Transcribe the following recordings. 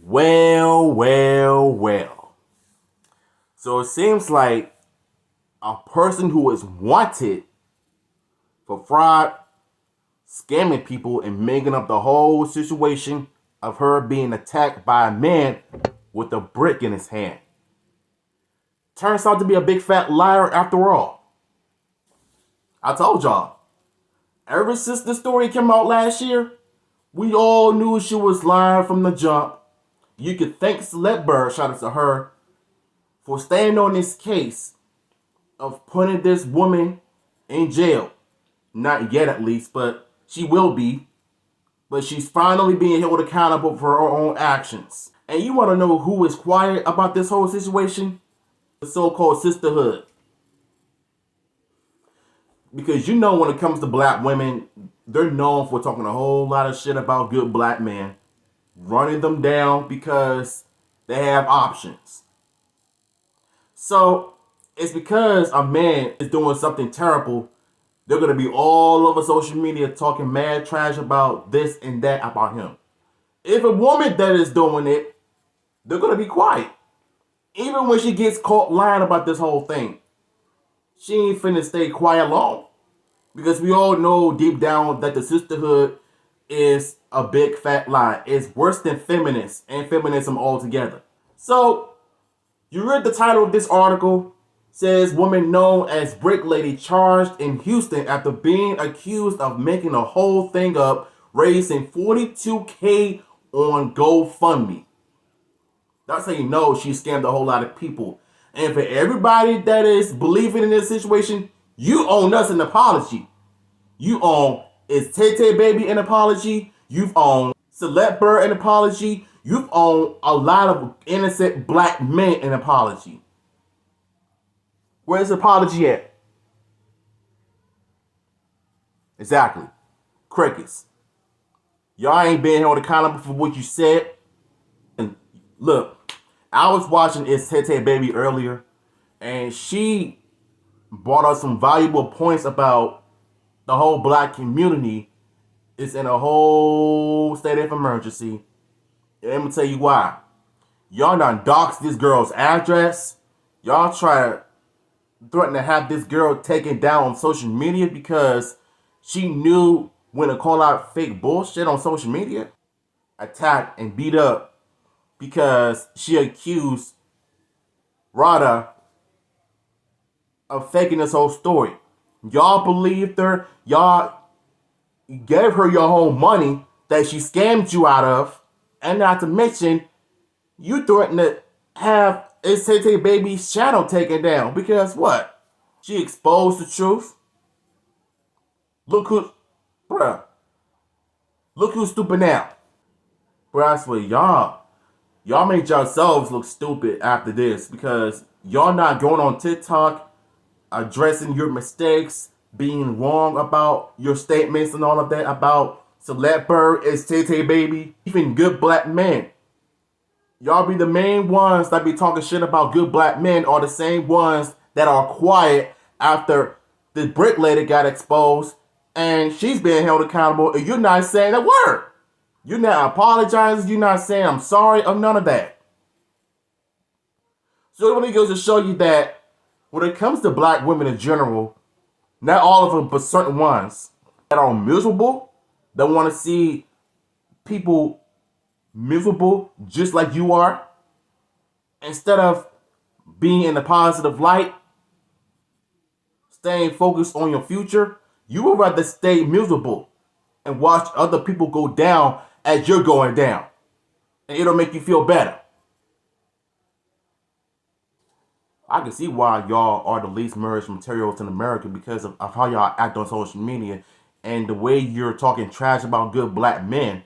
Well. So it seems like a person who is wanted for fraud, scamming people, and making up the whole situation of her being attacked by a man with a brick in his hand. Turns out to be a big fat liar after all. I told y'all, ever since the story came out last year, we all knew she was lying from the jump. You could thank Celeb Bird, shout out to her, for staying on this case of putting this woman in jail. Not yet, at least, but she will be. But she's finally being held accountable for her own actions. And you want to know who is quiet about this whole situation? The so-called sisterhood. Because you know when it comes to black women, they're known for talking a whole lot of shit about good black men. Running them down because they have options. So, it's because a man is doing something terrible, they're going to be all over social media talking mad trash about this and that about him. If a woman that is doing it, they're going to be quiet. Even when she gets caught lying about this whole thing, she ain't finna stay quiet long. Because we all know deep down that the sisterhood is a big fat lie. It's worse than feminists and feminism altogether. So, you read the title of this article. Says woman known as Brick Lady charged in Houston after being accused of making the whole thing up, raising $42K on GoFundMe. That's how you know she scammed a whole lot of people. And for everybody that is believing in this situation, you owe us an apology. You owe Is Tay Tay Baby an apology. You've owned Celeb Bird an apology. You've owned a lot of innocent black men an apology. Where's the apology at? Exactly. Crickets. Y'all ain't being held accountable for what you said. And look, I was watching Is Tay Tay Baby earlier, and she brought us some valuable points about the whole black community is in a whole state of emergency. And let me tell you why. Y'all done doxed this girl's address. Y'all try to threaten to have this girl taken down on social media because she knew when to call out fake bullshit on social media. Attacked and beat up because she accused Rada of faking this whole story. Y'all believed her. Y'all gave her your whole money that she scammed you out of. And not to mention, you threatened to have Is Tay Tay Baby's channel taken down. Because what? She exposed the truth. Look who's stupid now. Bruh, I swear, y'all made yourselves look stupid after this. Because y'all not going on TikTok, addressing your mistakes, being wrong about your statements and all of that about Celeb Bird, Is Tay Tay Baby, even good black men. Y'all be the main ones that be talking shit about good black men are the same ones that are quiet after the Brick Lady got exposed and she's being held accountable and you're not saying a word. You're not apologizing, you're not saying I'm sorry or none of that. So it really goes to show you that when it comes to black women in general, not all of them, but certain ones that are miserable, that want to see people miserable just like you are, instead of being in the positive light, staying focused on your future, you would rather stay miserable and watch other people go down as you're going down. And it'll make you feel better. I can see why y'all are the least merged materials in America because of how y'all act on social media and the way you're talking trash about good black men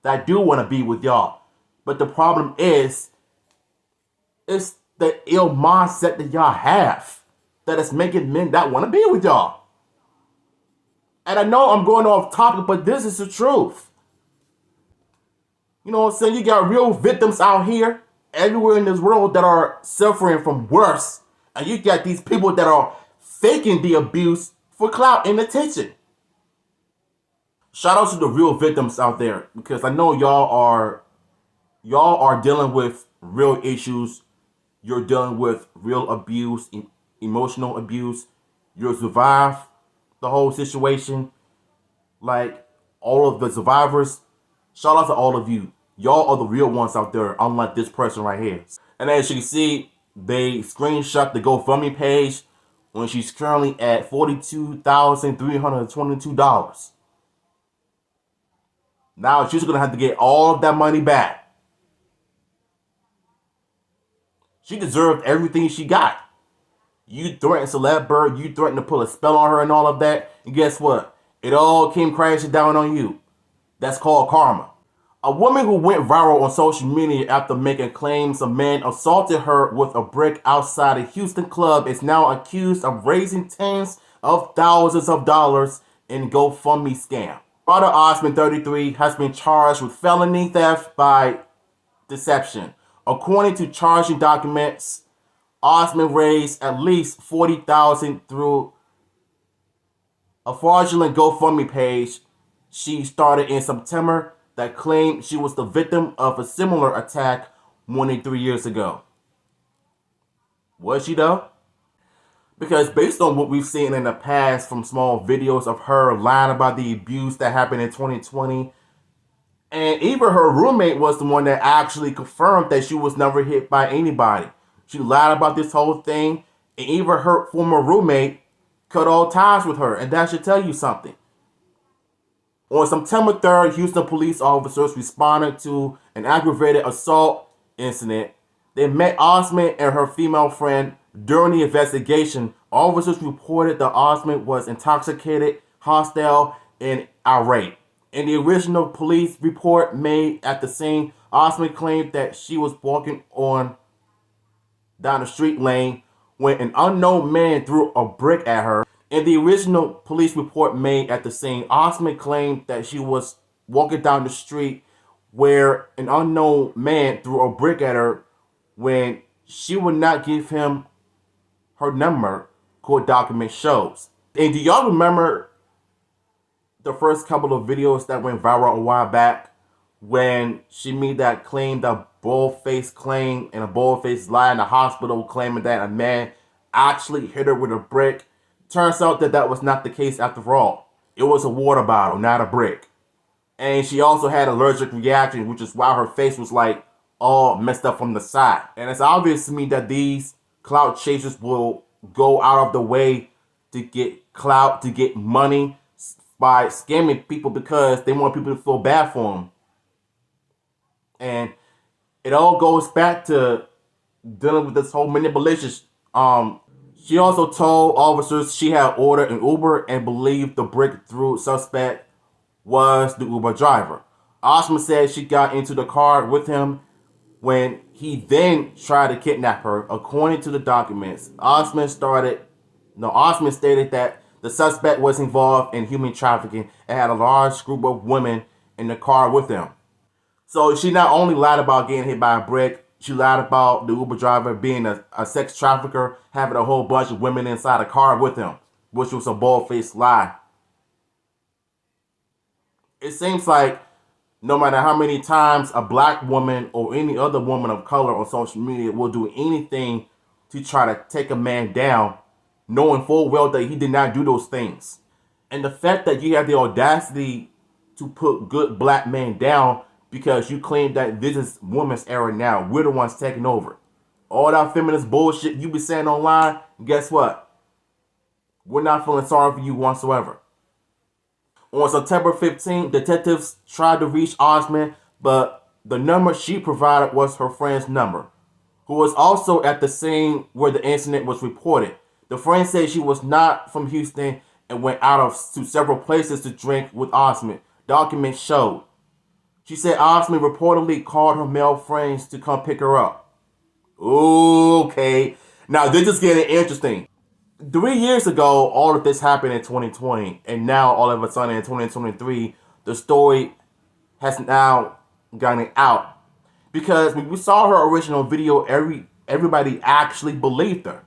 that do want to be with y'all. But the problem is, it's the ill mindset that y'all have that is making men that want to be with y'all. And I know I'm going off topic, but this is the truth. You know what I'm saying? You got real victims out here everywhere in this world that are suffering from worse. And you got these people that are faking the abuse for clout and attention. Shout out to the real victims out there because I know y'all y'all are dealing with real issues. You're dealing with real abuse, emotional abuse. You'll survive the whole situation. Like, all of the survivors, shout out to all of you. Y'all are the real ones out there, unlike this person right here. And as you can see, they screenshot the GoFundMe page when she's currently at $42,322. Now she's gonna have to get all of that money back. She deserved everything she got. You threatened Celeb Bird, you threatened to put a spell on her and all of that, and guess what? It all came crashing down on you. That's called karma. A woman who went viral on social media after making claims a man assaulted her with a brick outside a Houston club is now accused of raising tens of thousands of dollars in GoFundMe scam. Rada Osman, 33, has been charged with felony theft by deception. According to charging documents, Osman raised at least $40,000 through a fraudulent GoFundMe page she started in September that claimed she was the victim of a similar attack more than 3 years ago. Was she though? Because based on what we've seen in the past from small videos of her lying about the abuse that happened in 2020, and even her roommate was the one that actually confirmed that she was never hit by anybody. She lied about this whole thing, and even her former roommate cut all ties with her, and that should tell you something. On September 3rd, Houston police officers responded to an aggravated assault incident. They met Osman and her female friend. During the investigation, officers reported that Osman was intoxicated, hostile, and irate. In the original police report made at the scene, Osman claimed that she was walking on down the street lane when an unknown man threw a brick at her. In the original police report made at the scene, Osman claimed that she was walking down the street where an unknown man threw a brick at her when she would not give him her number, court document shows. And do y'all remember the first couple of videos that went viral a while back when she made that claim, that bold-faced claim and a bold-faced lie in the hospital claiming that a man actually hit her with a brick? Turns out that that was not the case after all. It was a water bottle, not a brick. And she also had allergic reaction, which is why her face was like all messed up from the side. And it's obvious to me that these clout chasers will go out of the way to get clout, to get money by scamming people because they want people to feel bad for them. And it all goes back to dealing with this whole manipulation. She also told officers she had ordered an Uber and believed the breakthrough suspect was the Uber driver. Osman said she got into the car with him when he then tried to kidnap her. According to the documents, Osman stated that the suspect was involved in human trafficking and had a large group of women in the car with him. So she not only lied about getting hit by a brick, she lied about the Uber driver being a sex trafficker, having a whole bunch of women inside a car with him, which was a bold-faced lie. It seems like no matter how many times a black woman or any other woman of color on social media will do anything to try to take a man down, knowing full well that he did not do those things. And the fact that you have the audacity to put good black men down because you claim that this is women's era now, we're the ones taking over. All that feminist bullshit you be saying online, guess what? We're not feeling sorry for you whatsoever. On September 15th, detectives tried to reach Osman, but the number she provided was her friend's number, who was also at the scene where the incident was reported. The friend said she was not from Houston and went out to several places to drink with Osman. Documents showed. She said Osman reportedly called her male friends to come pick her up. Okay, now this is getting interesting. 3 years ago, all of this happened in 2020, and now all of a sudden in 2023, the story has now gotten out. Because when we saw her original video, everybody actually believed her.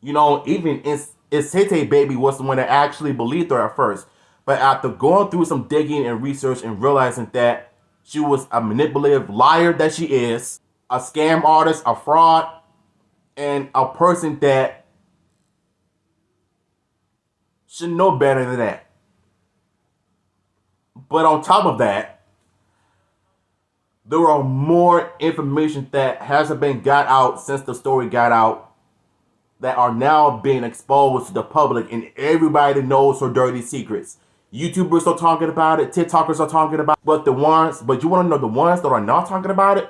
You know, even Hete Baby was the one that actually believed her at first. But after going through some digging and research and realizing that She was a manipulative liar that she is, a scam artist, a fraud, and a person that should know better than that. But on top of that, there are more information that hasn't been got out since the story got out that are now being exposed to the public, and everybody knows her dirty secrets. YouTubers are talking about it, TikTokers are talking about it, but you want to know the ones that are not talking about it?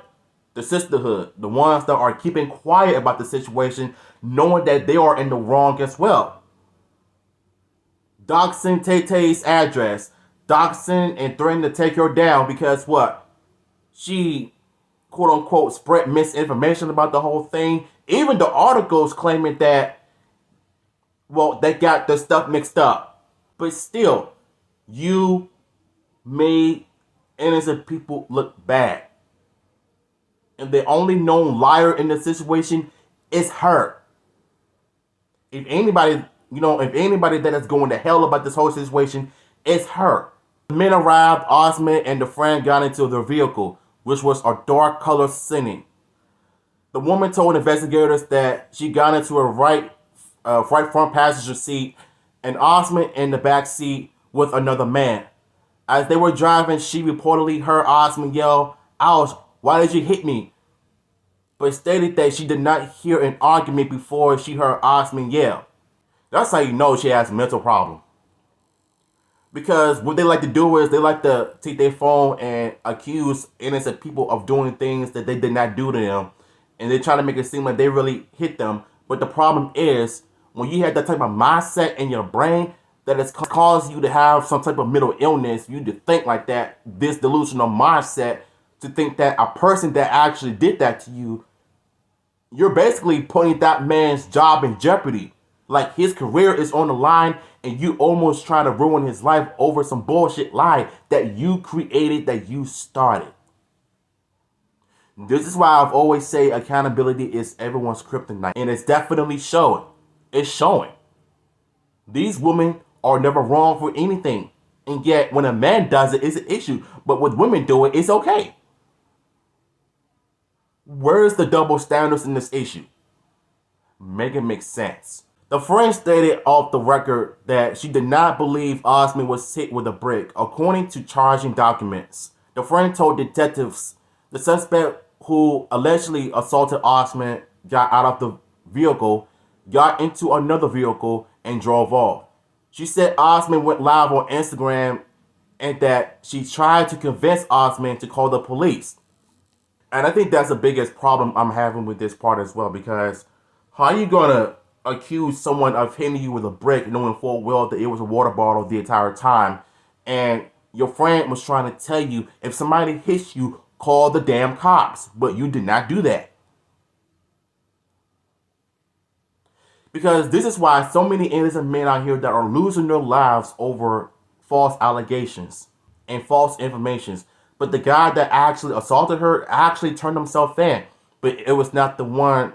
The sisterhood, the ones that are keeping quiet about the situation, knowing that they are in the wrong as well. Doxing Tay-Tay's address, doxing and threatening to take her down because what? She, quote unquote, spread misinformation about the whole thing. Even the articles claiming that, well, they got the stuff mixed up. But still, you made innocent people look bad. And the only known liar in the situation is her. If anybody that is going to hell about this whole situation, it's her. The men arrived, Osmond and the friend got into their vehicle, which was a dark color Scenic. The woman told investigators that she got into her right front passenger seat and Osmond in the back seat with another man. As they were driving, she reportedly heard Osmond yell, "Ouch, why did you hit me?" But stated that she did not hear an argument before she heard Osmond yell. That's how you know she has a mental problem. Because what they like to do is they like to take their phone and accuse innocent people of doing things that they did not do to them. And they try to make it seem like they really hit them. But the problem is, when you have that type of mindset in your brain that has caused you to have some type of mental illness, you to think like that, this delusional mindset, to think that a person that actually did that to you, you're basically putting that man's job in jeopardy. Like his career is on the line and you almost try to ruin his life over some bullshit lie that you created, that you started. This is why I've always say accountability is everyone's kryptonite. And it's definitely showing. It's showing. These women are never wrong for anything. And yet when a man does it, it's an issue. But when women do it, it's okay. Where's the double standards in this issue? Make it make sense. The friend stated off the record that she did not believe Osmond was hit with a brick, according to charging documents. The friend told detectives the suspect who allegedly assaulted Osmond got out of the vehicle, got into another vehicle, and drove off. She said Osmond went live on Instagram and that she tried to convince Osmond to call the police. And I think that's the biggest problem I'm having with this part as well, because how are you gonna accuse someone of hitting you with a brick knowing full well that it was a water bottle the entire time, and your friend was trying to tell you if somebody hits you, call the damn cops, but you did not do that. Because this is why so many innocent men out here that are losing their lives over false allegations and false informations. But the guy that actually assaulted her actually turned himself in, but it was not the one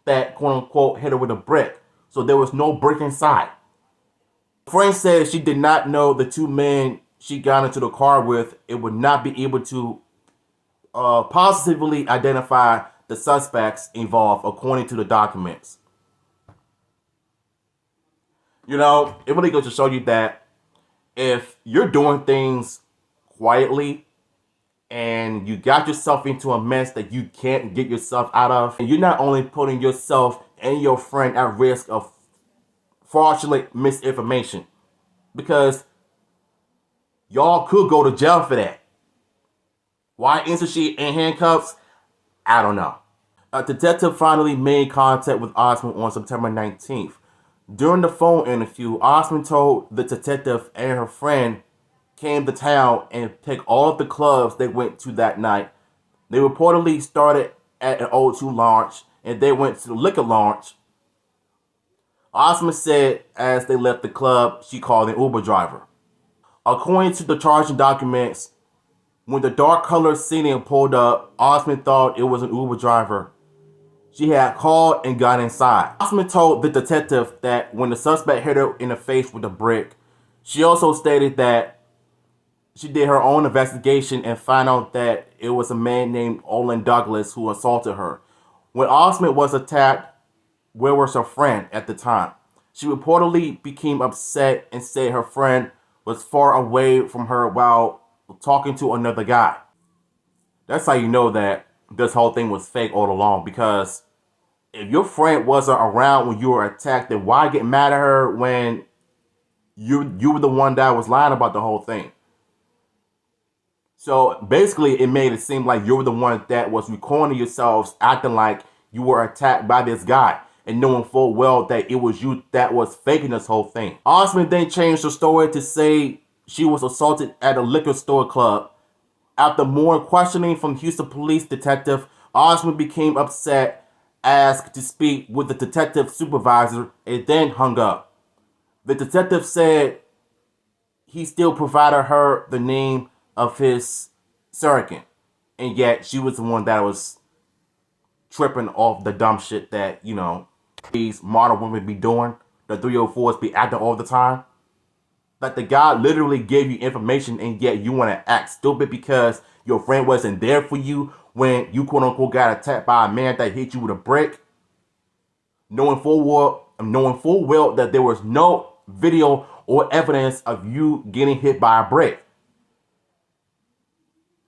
that quote unquote hit her with a brick. So there was no brick inside. Friend said she did not know the two men she got into the car with, it would not be able to positively identify the suspects involved according to the documents. You know, it really goes to show you that if you're doing things quietly and you got yourself into a mess that you can't get yourself out of, and you're not only putting yourself and your friend at risk of fraudulent misinformation, because y'all could go to jail for that. Why isn't she in handcuffs? I don't know. A detective finally made contact with Osmond on September 19th. During the phone interview, Osmond told the detective and her friend came to town and picked all of the clubs they went to that night. They reportedly started at an O2 launch and they went to the liquor launch. Osmond said as they left the club, she called an Uber driver. According to the charging documents, when the dark colored Scenic pulled up, Osmond thought it was an Uber driver. She had called and got inside. Osmond told the detective that when the suspect hit her in the face with a brick, she also stated that She did her own investigation and found out that it was a man named Olin Douglas who assaulted her. When Osmond was attacked, where was her friend at the time? She reportedly became upset and said her friend was far away from her while talking to another guy. That's how you know that this whole thing was fake all along, because if your friend wasn't around when you were attacked, then why get mad at her when you were the one that was lying about the whole thing? So basically, it made it seem like you were the one that was recording yourselves acting like you were attacked by this guy, and knowing full well that it was you that was faking this whole thing. Osmond then changed her story to say she was assaulted at a liquor store club. After more questioning from Houston police detective, Osmond became upset, asked to speak with the detective supervisor, and then hung up. The detective said he still provided her the name of his surrogate, and yet she was the one that was tripping off the dumb shit that, these modern women be doing. The 304s be acting all the time. Like, the guy literally gave you information, and yet you want to act stupid because your friend wasn't there for you when you quote unquote got attacked by a man that hit you with a brick, knowing full well that there was no video or evidence of you getting hit by a brick.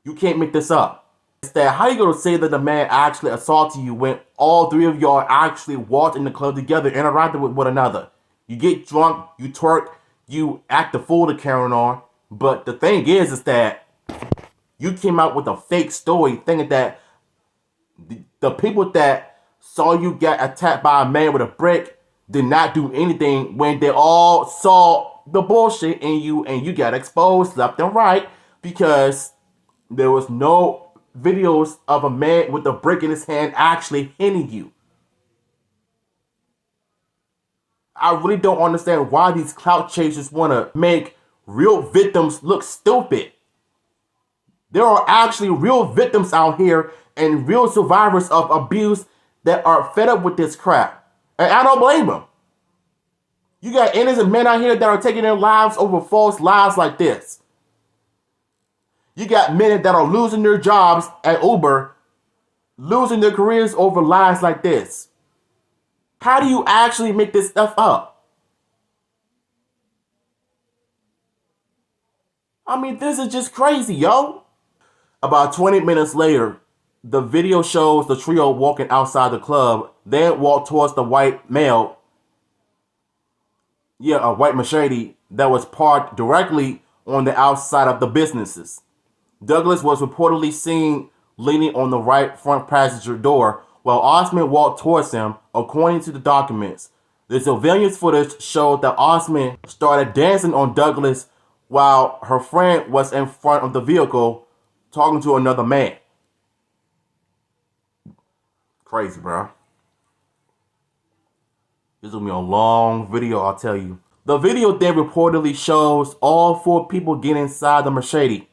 You can't make this up. Instead, how are you going to say that the man actually assaulted you when all three of y'all actually walked in the club together, interacted with one another? You get drunk, you twerk, you act the fool to carry on. But the thing is that you came out with a fake story thinking that the people that saw you get attacked by a man with a brick did not do anything when they all saw the bullshit in you, and you got exposed left and right because there was no videos of a man with a brick in his hand actually hitting you. I really don't understand why these clout chasers want to make real victims look stupid. There are actually real victims out here and real survivors of abuse that are fed up with this crap. And I don't blame them. You got innocent men out here that are taking their lives over false lies like this. You got men that are losing their jobs at Uber, losing their careers over lies like this. How do you actually make this stuff up? I mean, this is just crazy, yo. About 20 minutes later, the video shows the trio walking outside the club, then walk towards the white male. A white Mercedes that was parked directly on the outside of the businesses. Douglas was reportedly seen leaning on the right front passenger door while Osmond walked towards him, according to the documents. The surveillance footage showed that Osmond started dancing on Douglas while her friend was in front of the vehicle talking to another man. Crazy, bro. This will be a long video, I'll tell you. The video then reportedly shows all four people get inside the Mercedes.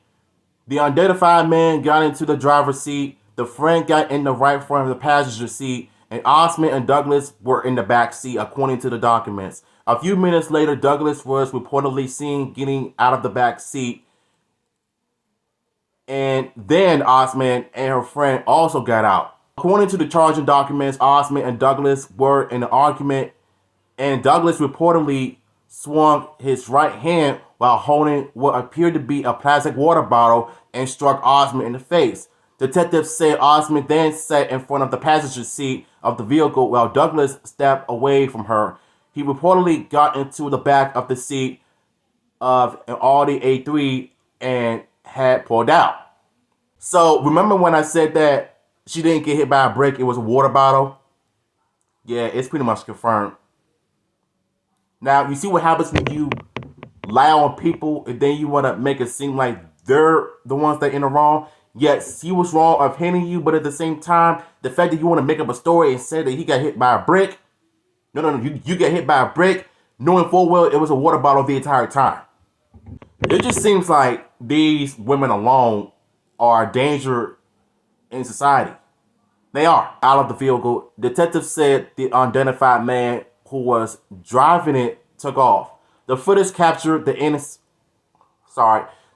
The unidentified man got into the driver's seat, the friend got in the right front of the passenger seat, and Osmond and Douglas were in the back seat, according to the documents. A few minutes later, Douglas was reportedly seen getting out of the back seat, and then Osmond and her friend also got out. According to the charging documents, Osmond and Douglas were in an argument, and Douglas reportedly swung his right hand while holding what appeared to be a plastic water bottle and struck Osmond in the face. Detectives said Osmond then sat in front of the passenger seat of the vehicle while Douglas stepped away from her. He reportedly got into the back of the seat of an Audi A3 and had pulled out. So remember when I said that she didn't get hit by a brick, it was a water bottle? Yeah, it's pretty much confirmed. Now, you see what happens when you lie on people and then you want to make it seem like they're the ones that are in the wrong? Yes, he was wrong of hitting you, but at the same time, the fact that you want to make up a story and say that he got hit by a brick, no, you get hit by a brick, knowing full well it was a water bottle the entire time. It just seems like these women alone are a danger in society. They are. Out of the vehicle, detectives said the unidentified man who was driving it took off. The footage captured the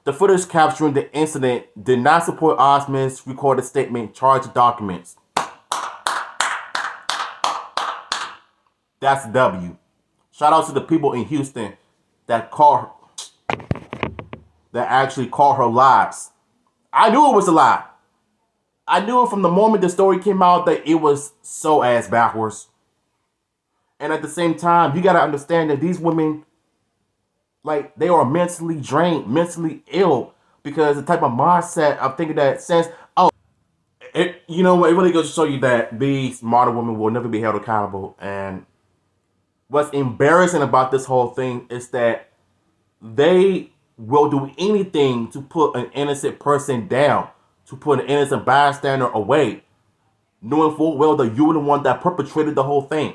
The footage capturing the incident did not support Osmond's recorded statement, charge documents. That's W. Shout out to the people in Houston that actually called her lies. I knew it was a lie. I knew it from the moment the story came out that it was so ass backwards. And at the same time, you gotta understand that these women, like, they are mentally drained, mentally ill, because the type of mindset of thinking that says, oh, it really goes to show you that these modern women will never be held accountable. And what's embarrassing about this whole thing is that they will do anything to put an innocent person down, to put an innocent bystander away, knowing full well that you were the one that perpetrated the whole thing.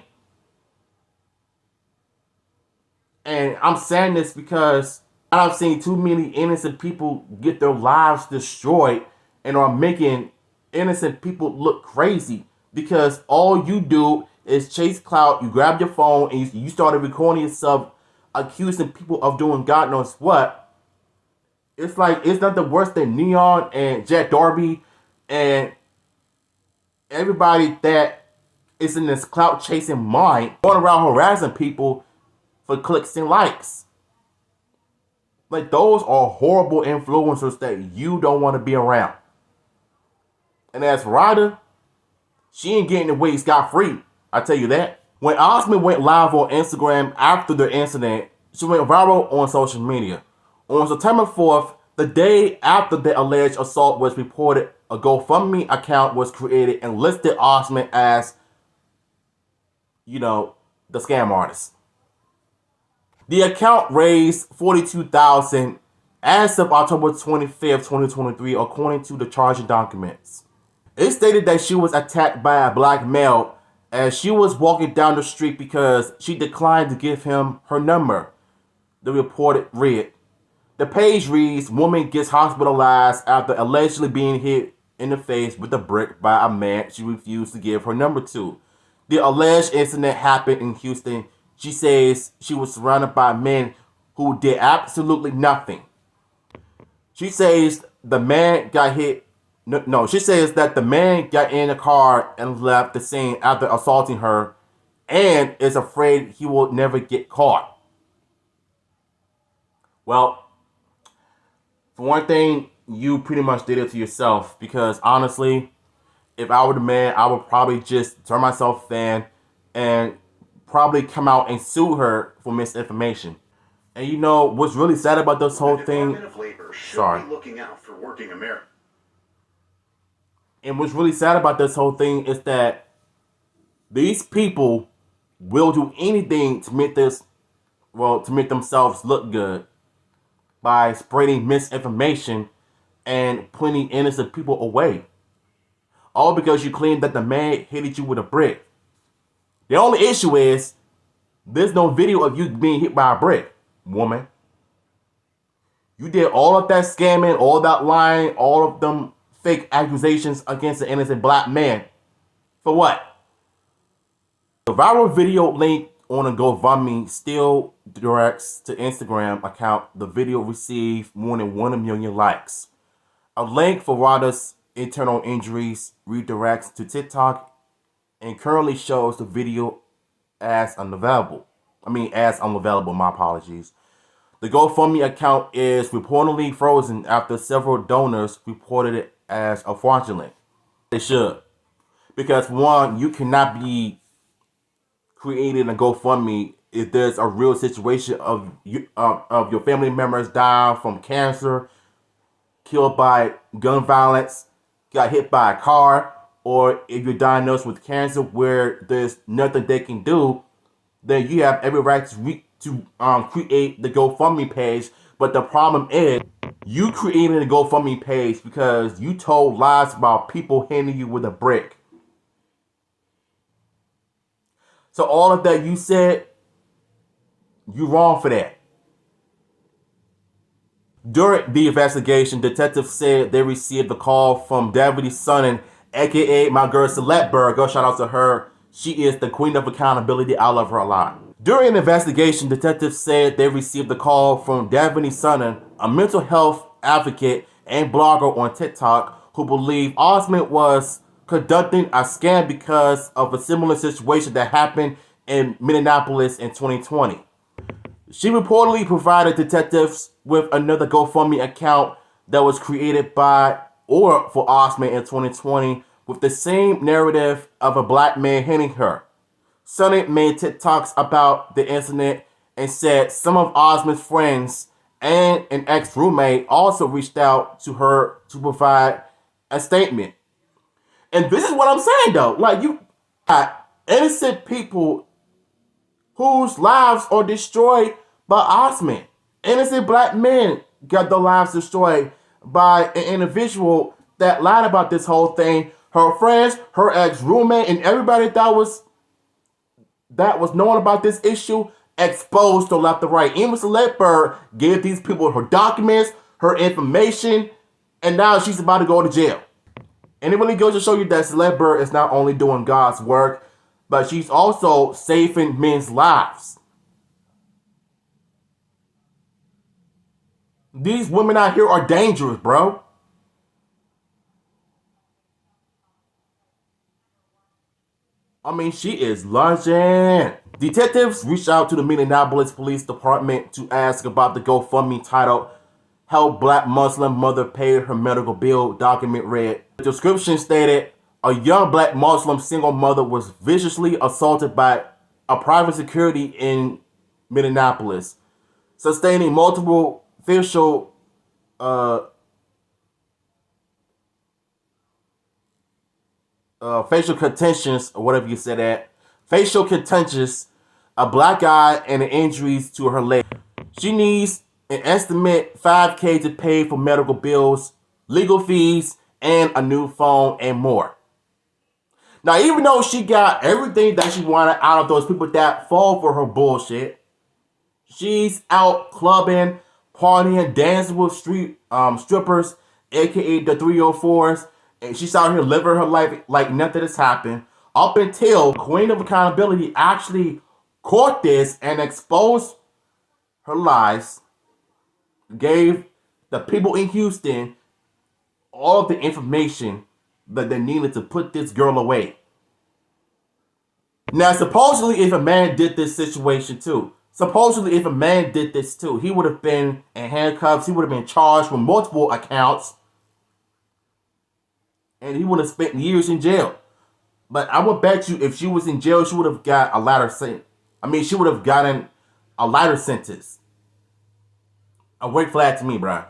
And I'm saying this because I've seen too many innocent people get their lives destroyed and are making innocent people look crazy because all you do is chase clout. You grab your phone and you started recording yourself accusing people of doing God knows what. It's like, it's nothing worse than Neon and Jack Darby and everybody that is in this clout chasing mind going around harassing people for clicks and likes. Like, those are horrible influencers that you don't want to be around. And as for Ryder, she ain't getting away scot-free, I tell you that. When Osmond went live on Instagram after the incident, she went viral on social media. On September 4th, the day after the alleged assault was reported, a GoFundMe account was created and listed Osmond as, the scam artist. The account raised $42,000 as of October 25th, 2023, according to the charging documents. It stated that she was attacked by a black male as she was walking down the street because she declined to give him her number. The report read. The page reads, woman gets hospitalized after allegedly being hit in the face with a brick by a man she refused to give her number to. The alleged incident happened in Houston. She says she was surrounded by men who did absolutely nothing. She says the man got hit. No, she says that the man got in the car and left the scene after assaulting her and is afraid he will never get caught. Well, for one thing, you pretty much did it to yourself because honestly, if I were the man, I would probably just turn myself in and probably come out and sue her for misinformation. And you know what's really sad about this whole thing? The Department of Labor should be looking out for working Americans. And what's really sad about this whole thing is that these people will do anything to make themselves look good by spreading misinformation and putting innocent people away. All because you claim that the man hit you with a brick. The only issue is there's no video of you being hit by a brick, woman. You did all of that scamming, all that lying, all of them fake accusations against an innocent black man. For what? The viral video link on a GoFundMe still directs to Instagram account. The video received more than 1 million likes. A link for Ryder's internal injuries redirects to TikTok and currently shows the video as unavailable. My apologies. The GoFundMe account is reportedly frozen after several donors reported it as fraudulent. They should. Because one, you cannot be creating a GoFundMe if there's a real situation of your family members dying from cancer, killed by gun violence, got hit by a car, or if you're diagnosed with cancer where there's nothing they can do, then you have every right to create the GoFundMe page. But the problem is, you created a GoFundMe page because you told lies about people hitting you with a brick. So all of that you said, you're wrong for that. During the investigation, detectives said they received a call from Davide Sonnen, aka my girl Celeste Burger. Shout out to her. She is the queen of accountability. I love her a lot. During the investigation, detectives said they received a call from Davide Sonnen, a mental health advocate and blogger on TikTok who believed Osment was conducting a scam because of a similar situation that happened in Minneapolis in 2020. She reportedly provided detectives with another GoFundMe account that was created by or for Osment in 2020 with the same narrative of a black man hitting her. Sonnet made TikToks about the incident and said some of Osment's friends and an ex-roommate also reached out to her to provide a statement. And this is what I'm saying though. Like, you got innocent people whose lives are destroyed by Osment. Innocent black men got their lives destroyed by an individual that lied about this whole thing. Her friends, her ex-roommate, and everybody that was knowing about this issue exposed to left and right. Even Celeste Bird gave these people her documents, her information, and now she's about to go to jail. And it really goes to show you that Celeste Bird is not only doing God's work, but she's also saving men's lives. These women out here are dangerous, bro. I mean, she is lunging. Detectives reached out to the Minneapolis Police Department to ask about the GoFundMe titled "Help Black Muslim Mother Pay Her Medical Bill." Document read. The description stated, a young black Muslim single mother was viciously assaulted by a private security in Minneapolis, sustaining multiple facial contusions, or whatever you said that. Facial contusions, a black eye, and injuries to her leg. She needs an estimate $5,000 to pay for medical bills, legal fees, and a new phone, and more. Now, even though she got everything that she wanted out of those people that fall for her bullshit, she's out clubbing, partying, dancing with street strippers, aka the 304s, and she's out here living her life like nothing has happened, up until Queen of Accountability actually caught this and exposed her lies, gave the people in Houston all of the information that they needed to put this girl away. Now, supposedly, if a man did this situation too, he would have been in handcuffs, he would have been charged with multiple accounts, and he would have spent years in jail. But I would bet you if she was in jail, she would have got a lighter sentence. She would have gotten a lighter sentence. A red flag to me, bro.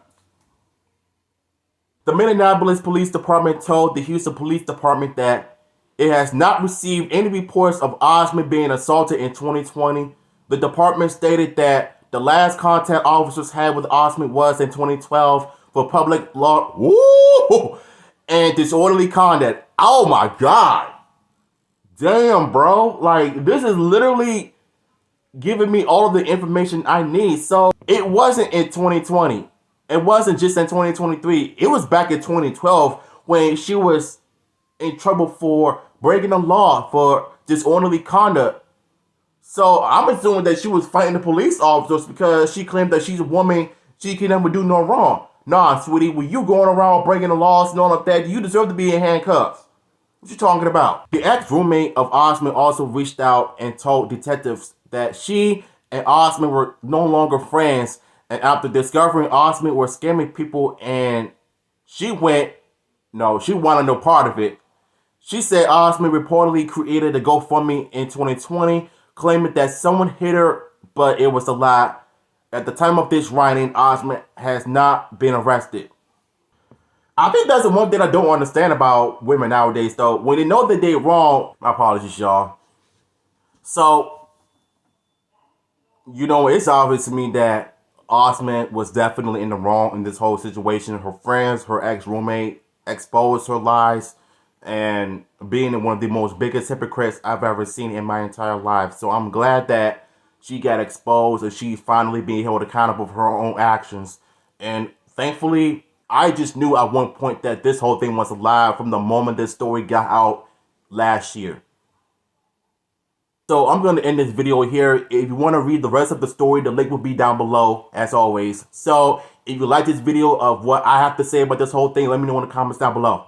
The Minneapolis Police Department told the Houston Police Department that it has not received any reports of Osment being assaulted in 2020. The department stated that the last contact officers had with Osment was in 2012 for public law and disorderly conduct. Oh my God. Damn, bro. Like, this is literally giving me all of the information I need. So it wasn't in 2020. It wasn't just in 2023. It was back in 2012 when she was in trouble for breaking the law for disorderly conduct. So I'm assuming that she was fighting the police officers because she claimed that she's a woman, she can never do no wrong. Nah, sweetie, when you going around breaking the laws and all of that, you deserve to be in handcuffs. What you talking about? The ex-roommate of Osment also reached out and told detectives that she and Osment were no longer friends, and after discovering Osment were scamming people and she wanted no part of it. She said Osment reportedly created a GoFundMe in 2020, claiming that someone hit her, but it was a lie. At the time of this writing, Osment has not been arrested. I think that's the one thing I don't understand about women nowadays, though. When they know that they're wrong, my apologies, y'all. So, it's obvious to me that Osment was definitely in the wrong in this whole situation. Her friends, her ex-roommate exposed her lies and being one of the most biggest hypocrites I've ever seen in my entire life. So I'm glad that she got exposed and she's finally being held accountable for her own actions. And thankfully, I just knew at one point that this whole thing was a lie from the moment this story got out last year. So I'm going to end this video here. If you want to read the rest of the story, the link will be down below, as always. So if you like this video of what I have to say about this whole thing, let me know in the comments down below.